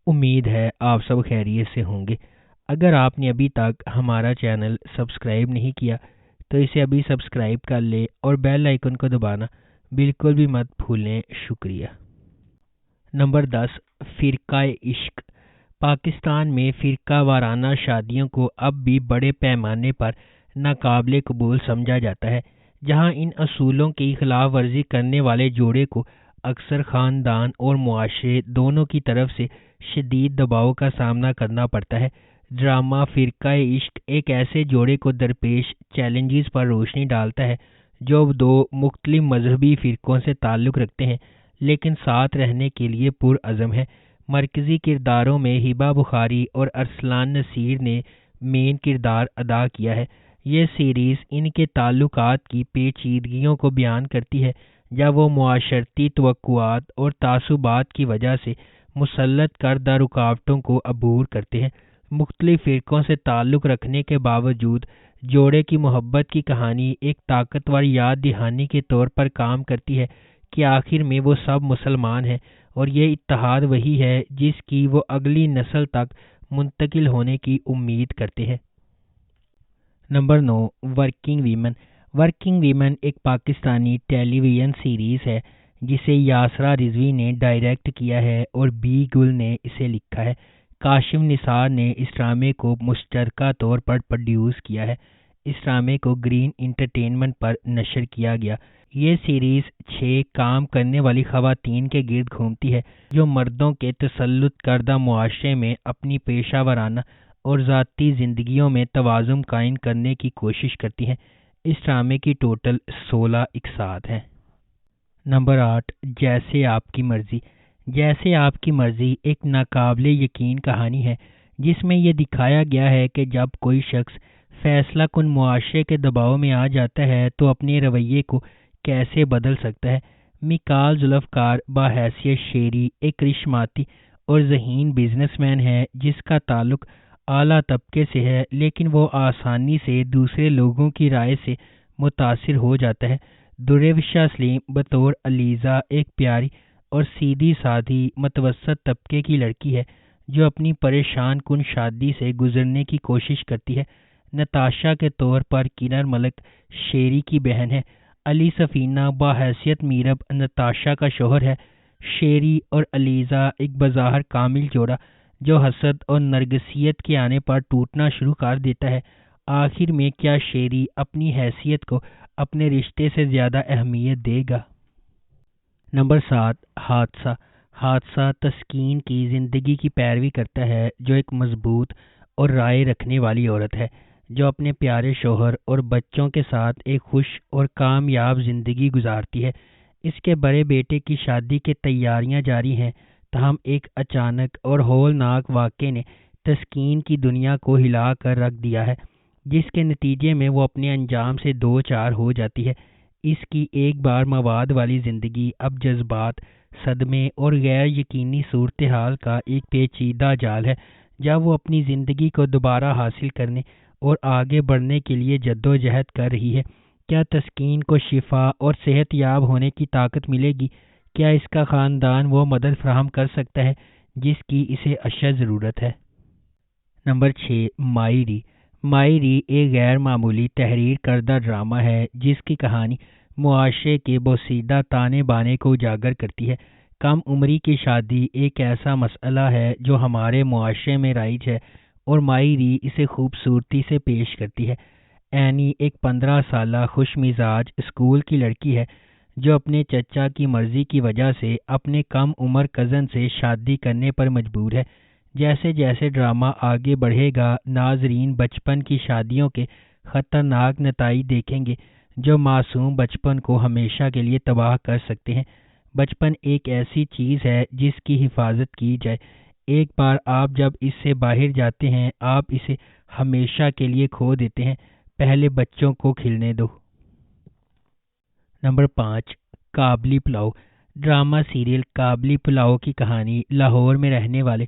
امید ہے آپ سب خیریت سے ہوں گے۔ اگر آپ نے ابھی تک ہمارا چینل سبسکرائب نہیں کیا تو اسے ابھی سبسکرائب کر لیں اور بیل آئیکن کو دبانا بالکل بھی مت بھولیں۔ شکریہ۔ نمبر 10، فرقہ عشق۔ پاکستان میں فرقہ وارانہ شادیوں کو اب بھی بڑے پیمانے پر ناقابل قبول سمجھا جاتا ہے، جہاں ان اصولوں کی خلاف ورزی کرنے والے جوڑے کو اکثر خاندان اور معاشرے دونوں کی طرف سے شدید دباؤ کا سامنا کرنا پڑتا ہے۔ ڈرامہ فرقہ عشق ایک ایسے جوڑے کو درپیش چیلنجز پر روشنی ڈالتا ہے جو دو مختلف مذہبی فرقوں سے تعلق رکھتے ہیں لیکن ساتھ رہنے کے لیے پرعزم ہیں۔ مرکزی کرداروں میں ہبہ بخاری اور ارسلان نصیر نے مین کردار ادا کیا ہے۔ یہ سیریز ان کے تعلقات کی پیچیدگیوں کو بیان کرتی ہے جب وہ معاشرتی توقعات اور تعصبات کی وجہ سے مسلط کردہ رکاوٹوں کو عبور کرتے ہیں۔ مختلف فرقوں سے تعلق رکھنے کے باوجود جوڑے کی محبت کی کہانی ایک طاقتور یاد دہانی کے طور پر کام کرتی ہے کہ آخر میں وہ سب مسلمان ہیں اور یہ اتحاد وہی ہے جس کی وہ اگلی نسل تک منتقل ہونے کی امید کرتے ہیں۔ Number 9، working women. Working women ایک پاکستانی ٹیلی ویژن سیریز ہے جسے یاسرا رضوی نے ڈائریکٹ کیا ہے اور بی گل نے اسے لکھا ہے۔ کاشف نثار نے اس ڈرامے کو مشترکہ طور پر پروڈیوس کیا ہے۔ اس ڈرامے کو گرین انٹرٹینمنٹ پر نشر کیا گیا۔ یہ سیریز 6 کام کرنے والی خواتین کے گرد گھومتی ہے جو مردوں کے تسلط کردہ معاشرے میں اپنی پیشہ ورانہ اور ذاتی زندگیوں میں توازن قائم کرنے کی کوشش کرتی ہیں۔ اس ڈرامے کی ٹوٹل 16 اقساط ہیں۔ نمبر 8، جیسے آپ کی مرضی۔ جیسے آپ کی مرضی ایک ناقابل یقین کہانی ہے جس میں یہ دکھایا گیا ہے کہ جب کوئی شخص فیصلہ کن معاشرے کے دباؤ میں آ جاتا ہے تو اپنے رویے کو کیسے بدل سکتا ہے۔ میکال ذوالفقار بحیثیت شیری ایک کرشماتی اور ذہین بزنس مین ہے جس کا تعلق اعلیٰ طبقے سے ہے لیکن وہ آسانی سے دوسرے لوگوں کی رائے سے متاثر ہو جاتا ہے۔ دریوشا سلیم بطور علیزہ ایک پیاری اور سیدھی سادھی متوسط طبقے کی لڑکی ہے جو اپنی پریشان کن شادی سے گزرنے کی کوشش کرتی ہے۔ نتاشا کے طور پر کنر ملک شیری کی بہن ہے۔ علی سفینہ بحیثیت میرب نتاشا کا شوہر ہے۔ شیری اور علیزہ ایک بظاہر کامل جوڑا جو حسد اور نرگسیت کے آنے پر ٹوٹنا شروع کر دیتا ہے۔ آخر میں کیا شیری اپنی حیثیت کو اپنے رشتے سے زیادہ اہمیت دے گا؟ نمبر 7، حادثہ۔ حادثہ تسکین کی زندگی کی پیروی کرتا ہے جو ایک مضبوط اور رائے رکھنے والی عورت ہے جو اپنے پیارے شوہر اور بچوں کے ساتھ ایک خوش اور کامیاب زندگی گزارتی ہے۔ اس کے بڑے بیٹے کی شادی کی تیاریاں جاری ہیں تاہم ایک اچانک اور ہولناک واقعے نے تسکین کی دنیا کو ہلا کر رکھ دیا ہے جس کے نتیجے میں وہ اپنے انجام سے دو چار ہو جاتی ہے۔ اس کی ایک بار مواد والی زندگی اب جذبات، صدمے اور غیر یقینی صورتحال کا ایک پیچیدہ جال ہے۔ جب وہ اپنی زندگی کو دوبارہ حاصل کرنے اور آگے بڑھنے کے لیے جدوجہد کر رہی ہے، کیا تسکین کو شفا اور صحت یاب ہونے کی طاقت ملے گی؟ کیا اس کا خاندان وہ مدد فراہم کر سکتا ہے جس کی اسے اشد ضرورت ہے؟ نمبر 6، مائری۔ مائری ایک غیر معمولی تحریر کردہ ڈرامہ ہے جس کی کہانی معاشرے کے بوسیدہ تانے بانے کو اجاگر کرتی ہے۔ کم عمری کی شادی ایک ایسا مسئلہ ہے جو ہمارے معاشرے میں رائج ہے اور مائری اسے خوبصورتی سے پیش کرتی ہے۔ اینی ایک 15 سالہ خوش مزاج اسکول کی لڑکی ہے جو اپنے چچا کی مرضی کی وجہ سے اپنے کم عمر کزن سے شادی کرنے پر مجبور ہے۔ جیسے جیسے ڈرامہ آگے بڑھے گا ناظرین بچپن کی شادیوں کے خطرناک نتائج دیکھیں گے جو معصوم بچپن کو ہمیشہ کے لیے تباہ کر سکتے ہیں۔ بچپن ایک ایسی چیز ہے جس کی حفاظت کی جائے۔ ایک بار آپ جب اس سے باہر جاتے ہیں آپ اسے ہمیشہ کے لیے کھو دیتے ہیں۔ پہلے بچوں کو کھلنے دو۔ نمبر 5، کابلی پلاؤ۔ ڈرامہ سیریل کابلی پلاؤ کی کہانی لاہور میں رہنے والے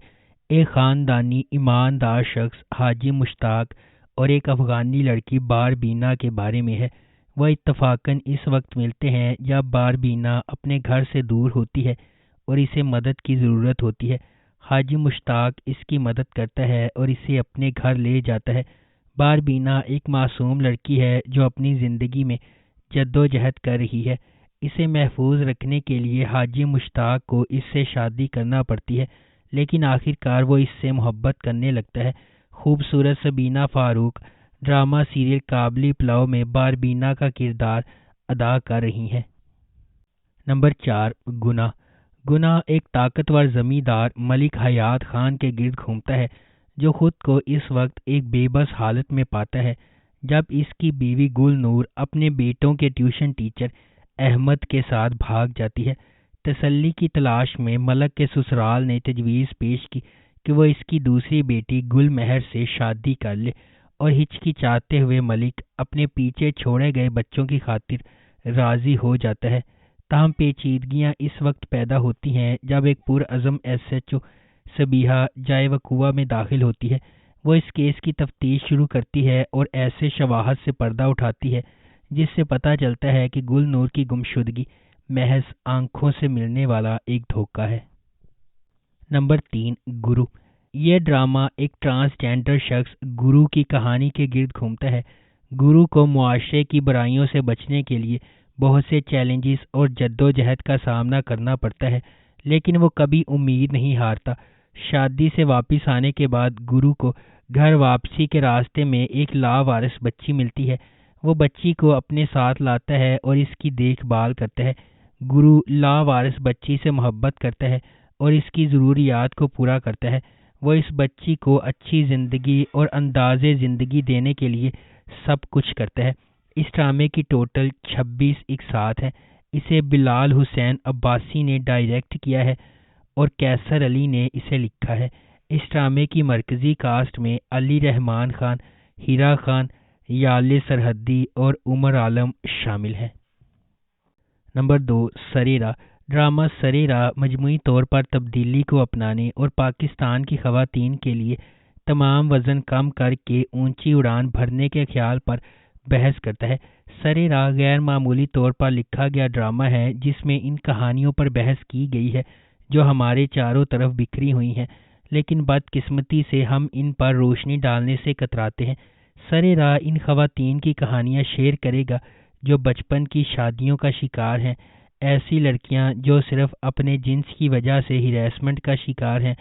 ایک خاندانی ایماندار شخص حاجی مشتاق اور ایک افغانی لڑکی باربینا کے بارے میں ہے۔ وہ اتفاقاً اس وقت ملتے ہیں جب باربینا اپنے گھر سے دور ہوتی ہے اور اسے مدد کی ضرورت ہوتی ہے۔ حاجی مشتاق اس کی مدد کرتا ہے اور اسے اپنے گھر لے جاتا ہے۔ باربینا ایک معصوم لڑکی ہے جو اپنی زندگی میں جدوجہد کر رہی ہے۔ اسے محفوظ رکھنے کے لیے حاجی مشتاق کو اس سے شادی کرنا پڑتی ہے، لیکن آخر کار وہ اس سے محبت کرنے لگتا ہے۔ خوبصورت سبینہ فاروق ڈرامہ سیریل قابلی پلاؤ میں باربینا کا کردار ادا کر رہی ہیں۔ نمبر 4، گناہ۔ گناہ ایک طاقتور زمیندار ملک حیات خان کے گرد گھومتا ہے جو خود کو اس وقت ایک بے بس حالت میں پاتا ہے جب اس کی بیوی گل نور اپنے بیٹوں کے ٹیوشن ٹیچر احمد کے ساتھ بھاگ جاتی ہے۔ تسلی کی تلاش میں ملک کے سسرال نے تجویز پیش کی کہ وہ اس کی دوسری بیٹی گل مہر سے شادی کر لے، اور ہچکچاتے ہوئے ملک اپنے پیچھے چھوڑے گئے بچوں کی خاطر راضی ہو جاتا ہے۔ تاہم پیچیدگیاں اس وقت پیدا ہوتی ہیں جب ایک پرعزم ایس ایچ او سبیحہ جائے وقوع میں داخل ہوتی ہے۔ وہ اس کیس کی تفتیش شروع کرتی ہے اور ایسے شواہد سے پردہ اٹھاتی ہے جس سے پتہ چلتا ہے کہ گل نور کی گمشدگی محض آنکھوں سے ملنے والا ایک دھوکہ ہے۔ نمبر 3، گرو۔ یہ ڈرامہ ایک ٹرانسجینڈر شخص گرو کی کہانی کے گرد گھومتا ہے۔ گرو کو معاشرے کی برائیوں سے بچنے کے لیے بہت سے چیلنجز اور جدوجہد کا سامنا کرنا پڑتا ہے، لیکن وہ کبھی امید نہیں ہارتا۔ شادی سے واپس آنے کے بعد گرو کو گھر واپسی کے راستے میں ایک لاوارث بچی ملتی ہے۔ وہ بچی کو اپنے ساتھ لاتا ہے اور اس کی دیکھ بھال کرتا ہے۔ گرو لاوارث بچی سے محبت کرتا ہے اور اس کی ضروریات کو پورا کرتا ہے۔ وہ اس بچی کو اچھی زندگی اور انداز زندگی دینے کے لیے سب کچھ کرتا ہے۔ اس ڈرامے کی ٹوٹل 26 اقساط ہیں۔ اسے بلال حسین عباسی نے ڈائریکٹ کیا ہے اور کیسر علی نے اسے لکھا ہے۔ اس ڈرامے کی مرکزی کاسٹ میں علی رحمان خان، ہیرا خان، یال سرحدی اور عمر عالم شامل ہیں۔ نمبر 2، سرے راہ۔ ڈرامہ سرے راہ مجموعی طور پر تبدیلی کو اپنانے اور پاکستان کی خواتین کے لیے تمام وزن کم کر کے اونچی اڑان بھرنے کے خیال پر بحث کرتا ہے۔ سرے راہ غیر معمولی طور پر لکھا گیا ڈرامہ ہے جس میں ان کہانیوں پر بحث کی گئی ہے جو ہمارے چاروں طرف بکھری ہوئی ہیں، لیکن بدقسمتی سے ہم ان پر روشنی ڈالنے سے کتراتے ہیں۔ سرے راہ ان خواتین کی کہانیاں شیئر کرے گا جو بچپن کی شادیوں کا شکار ہیں، ایسی لڑکیاں جو صرف اپنے جنس کی وجہ سے ہیراسمنٹ کا شکار ہیں،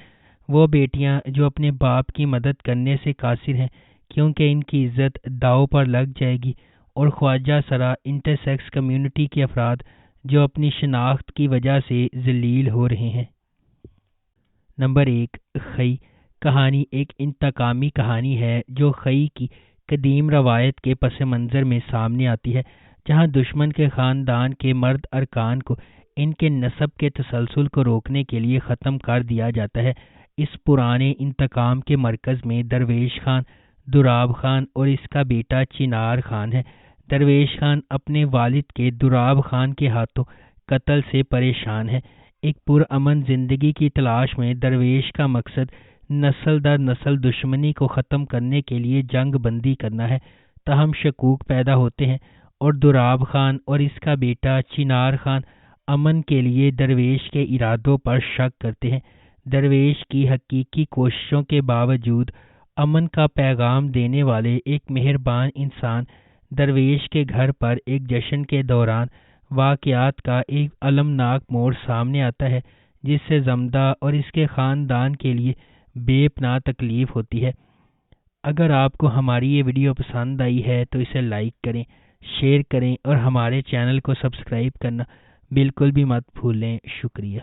وہ بیٹیاں جو اپنے باپ کی مدد کرنے سے قاصر ہیں کیونکہ ان کی عزت داؤ پر لگ جائے گی، اور خواجہ سرا انٹرسیکس کمیونٹی کے افراد جو اپنی شناخت کی وجہ سے ذلیل ہو رہے ہیں۔ نمبر 1، خئی۔ کہانی ایک انتقامی کہانی ہے جو خئی کی قدیم روایت کے پس منظر میں سامنے آتی ہے، جہاں دشمن کے خاندان کے مرد ارکان کو ان کے نسب کے تسلسل کو روکنے کے لیے ختم کر دیا جاتا ہے۔ اس پرانے انتقام کے مرکز میں درویش خان، دراب خان اور اس کا بیٹا چنار خان ہے۔ درویش خان اپنے والد کے دراب خان کے ہاتھوں قتل سے پریشان ہے۔ ایک پرامن زندگی کی تلاش میں درویش کا مقصد نسل در نسل دشمنی کو ختم کرنے کے لیے جنگ بندی کرنا ہے، تاہم شکوک پیدا ہوتے ہیں اور دراب خان اور اس کا بیٹا چنار خان امن کے لیے درویش کے ارادوں پر شک کرتے ہیں۔ درویش کی حقیقی کوششوں کے باوجود امن کا پیغام دینے والے ایک مہربان انسان درویش کے گھر پر ایک جشن کے دوران واقعات کا ایک المناک موڑ سامنے آتا ہے جس سے زمدہ اور اس کے خاندان کے لیے بے پناہ تکلیف ہوتی ہے۔ اگر آپ کو ہماری یہ ویڈیو پسند آئی ہے تو اسے لائک کریں، شیئر کریں اور ہمارے چینل کو سبسکرائب کرنا بالکل بھی مت بھولیں۔ شکریہ۔